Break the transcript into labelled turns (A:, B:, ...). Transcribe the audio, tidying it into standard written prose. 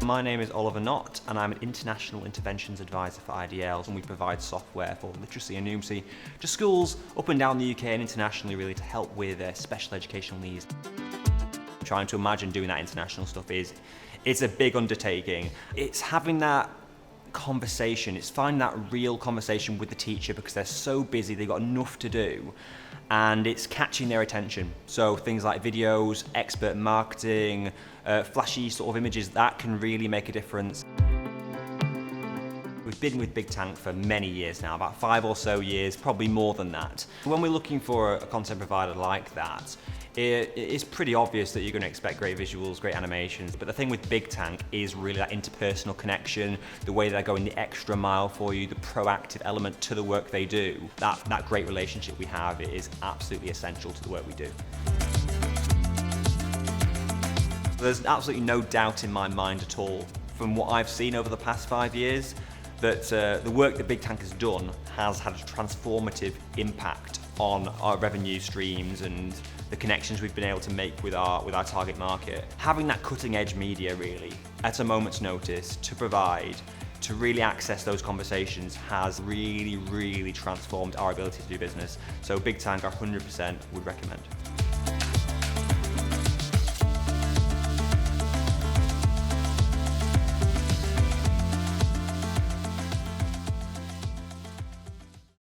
A: My name is Oliver Knott and I'm an International Interventions Advisor for IDL, and we provide software for literacy and numeracy to schools up and down the UK and internationally, really, to help with their special educational needs. Trying to imagine doing that international stuff it's a big undertaking. It's having that conversation, it's finding that real conversation with the teacher because they're so busy, they've got enough to do, and it's catching their attention. So things like videos, expert marketing, flashy sort of images, that can really make a difference. We've been with Bigtank for many years now, about 5 or so years, probably more than that. When we're looking for a content provider like that, it is pretty obvious that you're going to expect great visuals, great animations, but the thing with Bigtank is really that interpersonal connection, the way they're going the extra mile for you, the proactive element to the work they do. That great relationship we have is absolutely essential to the work we do. There's absolutely no doubt in my mind at all, from what I've seen over the past 5 years, that the work that Bigtank has done has had a transformative impact on our revenue streams and the connections we've been able to make with our target market. Having that cutting edge media really at a moment's notice to provide, to really access those conversations has really transformed our ability to do business. So Bigtank 100% would recommend.